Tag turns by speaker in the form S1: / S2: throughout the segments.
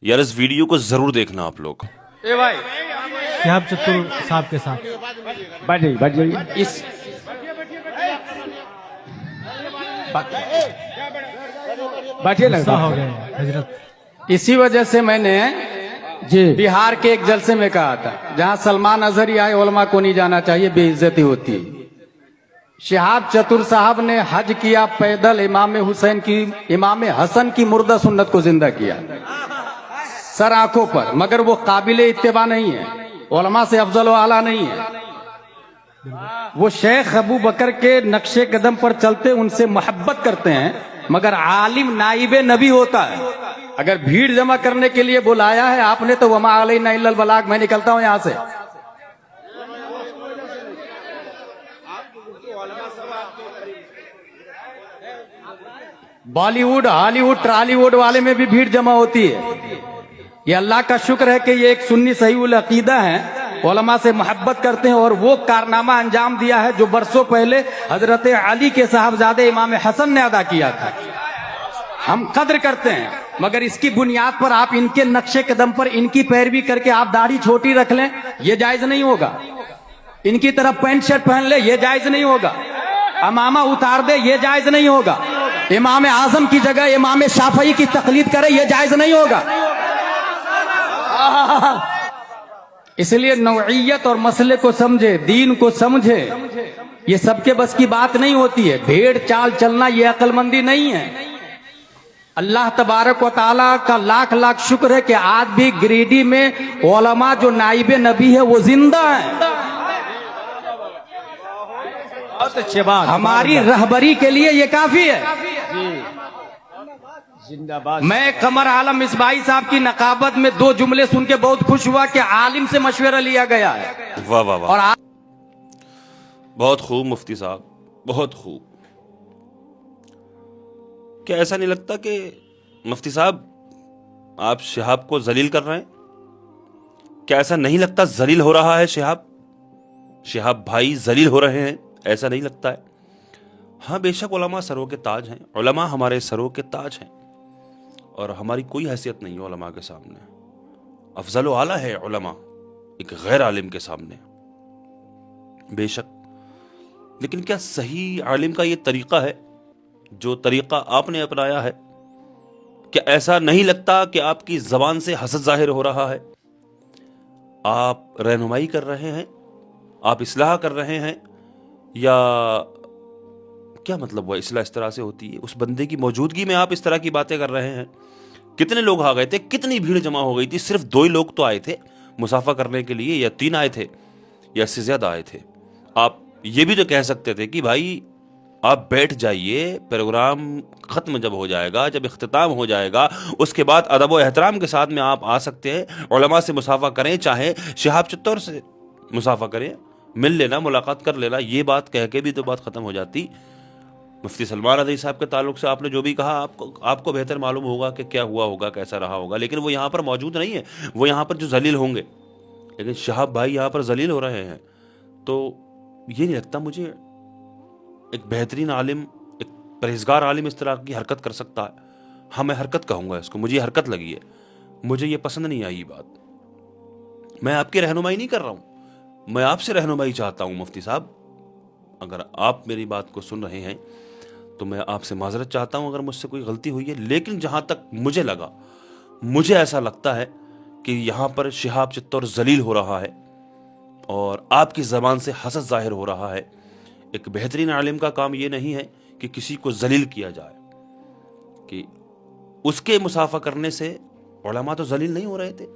S1: यार इस वीडियो को जरूर देखना आप लोग।
S2: ए भाई
S3: शिहाब चतुर साहब के साथ
S2: बैठ जाइए इस बैठिए
S3: गुस्सा
S2: लगता
S3: हो
S2: है।
S3: गए हजरत।
S2: इसी वजह से मैंने
S3: जी
S2: बिहार के एक जलसे में कहा था, जहां सलमान अजहरी आए उलमा को नहीं जाना चाहिए, बेइज्जती होती है। शिहाब चतुर साहब ने हज किया पैदल, इमाम हसन की मुर्दा सुन्नत को जिंदा किया सर आंखों पर, मगर वो काबिले इत्तेबा नहीं है, उलमा से अफजल व आला नहीं है। वो शेख अबू बकर के नक्शे कदम पर चलते, उनसे मोहब्बत करते हैं, मगर आलिम नाइबे नबी होता है। अगर भीड़ जमा करने के लिए बुलाया है आपने तो वमा अलैना इल्लल बलाग, मैं निकलता हूं यहां से। बॉलीवुड हॉलीवुड ट्रॉलीवुड वाले में भी भीड़ जमा होती है। ये अल्लाह का शुक्र है कि ये एक सुन्नी सही उल अकीदा है, उलमा से मोहब्बत करते हैं, और वो कारनामा अंजाम दिया है जो बरसों पहले हजरत अली के साहबजादे इमाम हसन ने अदा किया था। हम कद्र करते हैं, मगर इसकी बुनियाद पर आप इनके नक्शे कदम पर इनकी पैरवी करके आप दाढ़ी छोटी रख लें, ये जायज नहीं होगा। इनकी तरफ पैंट शर्ट पहन ले, ये जायज नहीं होगा। अमामा उतार दे, ये जायज नहीं होगा। इमाम आजम की जगह इमाम शाफई की तकलीद करे, ये जायज नहीं होगा। इसलिए नौइयत और मसले को समझे, दीन को समझे, ये सबके बस की बात नहीं होती है। भेड़ चाल चलना ये अक्लमंदी नहीं है। अल्लाह तबारक व ताला का लाख लाख शुक्र है कि आज भी गिरिडीह में उलमा जो नाइबे नबी है वो जिंदा है।
S3: बहुत अच्छी बात।
S2: हमारी रहबरी के लिए ये काफी है।
S3: जिंदाबाद।
S2: मैं कमर आलम मिसबाही साहब की नकाबत में दो जुमले सुन के बहुत खुश हुआ कि आलिम से मशवरा लिया गया है।
S1: वाह वाह वाह,
S2: और
S1: बहुत खूब मुफ्ती साहब, बहुत खूब। क्या ऐसा नहीं लगता कि मुफ्ती साहब आप शिहाब को जलील कर रहे हैं? क्या ऐसा नहीं लगता जलील हो रहा है शिहाब भाई जलील हो रहे हैं? ऐसा नहीं लगता है? हाँ बेशक उलमा सरों के ताज हैं, उलमा हमारे सरों के ताज हैं, और हमारी कोई हैसियत नहीं है उलमा के सामने। अफजल व आला है उलमा एक गैर आलिम के सामने, बेशक। लेकिन क्या सही आलिम का ये तरीका है जो तरीका आपने अपनाया है? क्या ऐसा नहीं लगता कि आपकी जबान से हसद जाहिर हो रहा है? आप रहनुमाई कर रहे हैं, आप इस्लाह कर रहे हैं, या क्या मतलब हुआ इस्लाह इस तरह से होती है? उस बंदे की मौजूदगी में आप इस तरह की बातें कर रहे हैं। कितने लोग आ गए थे, कितनी भीड़ जमा हो गई थी? सिर्फ 2 ही लोग तो आए थे मुसाफा करने के लिए, या 3 आए थे, या इससे ज्यादा आए थे। आप ये भी तो कह सकते थे कि भाई आप बैठ जाइए, प्रोग्राम खत्म जब हो जाएगा, जब इख्तिताम हो जाएगा, उसके बाद अदब व एहतराम के साथ में आप आ सकते हैं, उलमा से मुसाफा करें, चाहे शिहाब चत्तौर से मुसाफा करें, मिल लेना, मुलाकात कर लेना। ये बात कह के भी तो बात खत्म हो जाती। मुफ्ती सलमान अज़हरी साहब के ताल्लुक से आपने जो भी कहा, आपको बेहतर मालूम होगा कि क्या हुआ होगा, कैसा रहा होगा, लेकिन वो यहाँ पर मौजूद नहीं है। वो यहाँ पर जो जलील होंगे, लेकिन शिहाब भाई यहाँ पर जलील हो रहे हैं। तो ये नहीं लगता मुझे एक बेहतरीन आलिम, एक परहेजगार आलिम इस तरह की हरकत कर सकता है। हाँ मैं हरकत कहूँगा इसको, मुझे हरकत लगी है, मुझे ये पसंद नहीं आई बात। मैं आपकी रहनुमाई नहीं कर रहा हूँ, मैं आपसे रहनुमाई चाहता हूँ मुफ्ती साहब। अगर आप मेरी बात को सुन रहे हैं तो मैं आपसे माजरत चाहता हूं अगर मुझसे कोई गलती हुई है। लेकिन जहां तक मुझे लगा, मुझे ऐसा लगता है कि यहां पर शिहाब चित्तौर जलील हो रहा है और आपकी जबान से हसद जाहिर हो रहा है। एक बेहतरीन आलिम का काम यह नहीं है कि किसी को जलील किया जाए, कि उसके मुसाफा करने से उलमा तो जलील नहीं हो रहे थे।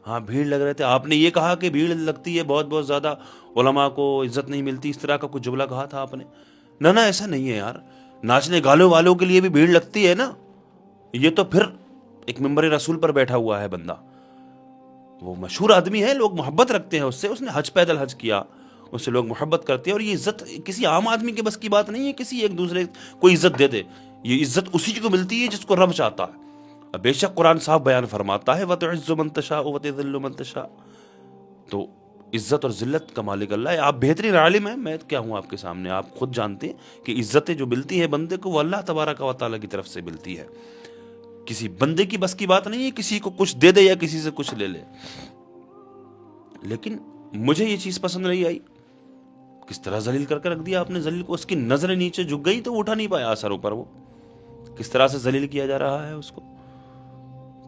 S1: हाँ भीड़ लग रहे थे। आपने ये कहा कि भीड़ लगती है बहुत बहुत ज्यादा, उलमा को इज्जत नहीं मिलती, इस तरह का कुछ जुमला कहा था आपने। ना ऐसा नहीं है यार, नाचने गालों वालों के लिए भी भीड़ लगती है ना। ये तो फिर एक मिंबर रसूल पर बैठा हुआ है बंदा, वो मशहूर आदमी है, लोग मोहब्बत रखते हैं उससे, उसने हज पैदल हज किया, उससे लोग मोहब्बत करते हैं। और ये इज्जत किसी आम आदमी के बस की बात नहीं है, किसी एक दूसरे को इज्जत दे दे। ये इज्जत उसी को मिलती है जिसको रब चाहता है। बेशक कुरान साहब बयान फरमाता है वतुइज़्ज़ु मन तशा व तुज़िल्लु मन तशा, तो इज्जत और जिल्लत का मालिक अल्लाह है। आप बेहतरीन आलिम हैं, मैं क्या हूँ आपके सामने, आप खुद जानते हैं कि इज्जतें जो मिलती है बंदे को वो अल्लाह तबारक व तआला की तरफ से मिलती है। کسی بندے کی بس کی بات نہیں ہے کسی کو کچھ دے دے یا کسی سے کچھ لے لے. لیکن مجھے یہ چیز پسند نہیں آئی. کس طرح ذلیل کر کے رکھ دیا آپ نے ذلیل کو. اس کی نظریں نیچے جھک گئی تو وہ اٹھا نہیں پایا سر اوپر. وہ کس طرح سے ذلیل کیا جا رہا ہے اس کو.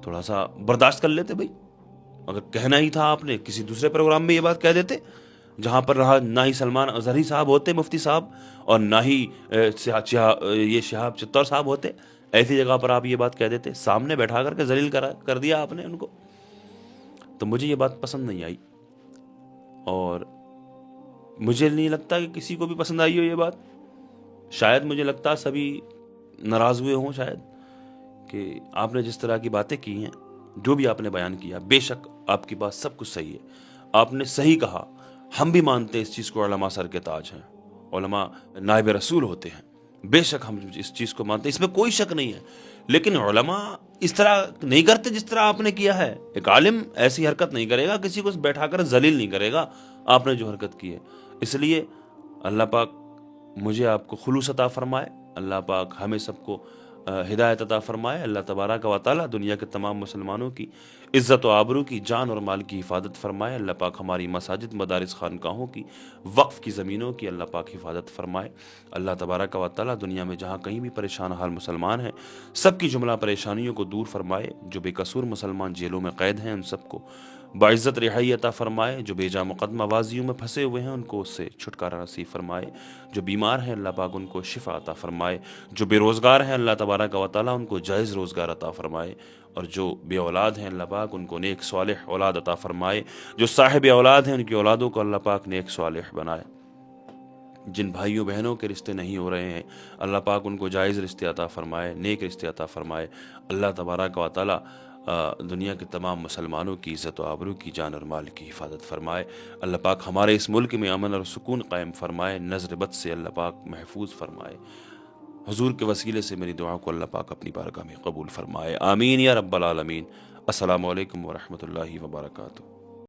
S1: تھوڑا سا برداشت کر لیتے بھائی. اگر کہنا ہی تھا آپ نے کسی دوسرے پروگرام میں یہ بات کہہ دیتے جہاں پر رہا نہ ہی سلمان اظہری صاحب ہوتے مفتی صاحب اور نہ ہی یہ شہاب چتور صاحب ہوتے. ایسی جگہ پر آپ یہ بات کہہ دیتے. سامنے بیٹھا کر کے ذلیل کر دیا آپ نے ان کو. تو مجھے یہ بات پسند نہیں آئی اور مجھے نہیں لگتا کہ کسی کو بھی پسند آئی ہو یہ بات. شاید مجھے لگتا سبھی ناراض ہوئے ہوں شاید کہ آپ نے جس طرح کی باتیں کی ہیں جو بھی آپ نے بیان کیا. بے شک آپ کی بات سب کچھ صحیح ہے. آپ نے صحیح کہا. ہم بھی مانتے ہیں اس چیز کو علماء سر کے تاج ہیں. علماء نائب رسول ہوتے ہیں. بے شک ہم اس چیز کو مانتے ہیں. اس میں کوئی شک نہیں ہے. لیکن علماء اس طرح نہیں کرتے جس طرح آپ نے کیا ہے. ایک عالم ایسی حرکت نہیں کرے گا. کسی کو بیٹھا کر ذلیل نہیں کرے گا. آپ نے جو حرکت کی ہے. اس لیے اللہ پاک مجھے آپ کو خلوص عطا فرمائے. اللہ پاک ہمیں سب کو ہدایت عطا فرمائے. اللہ تبارک و تعالی دنیا کے تمام مسلمانوں کی عزت و آبرو کی جان اور مال کی حفاظت فرمائے. اللہ پاک ہماری مساجد مدارس خانقاہوں کی وقف کی زمینوں کی اللہ پاک حفاظت فرمائے. اللہ تبارک و تعالی دنیا میں جہاں کہیں بھی پریشان حال مسلمان ہیں سب کی جملہ پریشانیوں کو دور فرمائے. جو بے قصور مسلمان جیلوں میں قید ہیں ان سب کو باعزت رہائی عطا فرمائے. جو بے جا مقدمہ بازیوں میں پھنسے ہوئے ہیں ان کو اس سے چھٹکارا نصیب فرمائے. جو بیمار ہیں اللہ پاک ان کو شفا عطا فرمائے. جو بے روزگار ہیں اللہ تبارک و تعالی ان کو جائز روزگار عطا فرمائے. اور جو بے اولاد ہیں اللہ پاک ان کو نیک صالح اولاد عطا فرمائے. جو صاحب اولاد ہیں ان کی اولادوں کو اللہ پاک نیک صالح بنائے. جن بھائیوں بہنوں کے رشتے نہیں ہو رہے ہیں اللہ پاک ان کو جائز رشتے عطا فرمائے. نیک رشتے عطا فرمائے. اللہ تبارک و تعالی دنیا کے تمام مسلمانوں کی عزت و آبرو کی جان اور مال کی حفاظت فرمائے. اللہ پاک ہمارے اس ملک میں امن اور سکون قائم فرمائے. نظر بد سے اللہ پاک محفوظ فرمائے. حضور کے وسیلے سے میری دعا کو اللہ پاک اپنی بارگاہ میں قبول فرمائے. آمین یا رب العالمین. السلام علیکم ورحمۃ اللہ وبرکاتہ.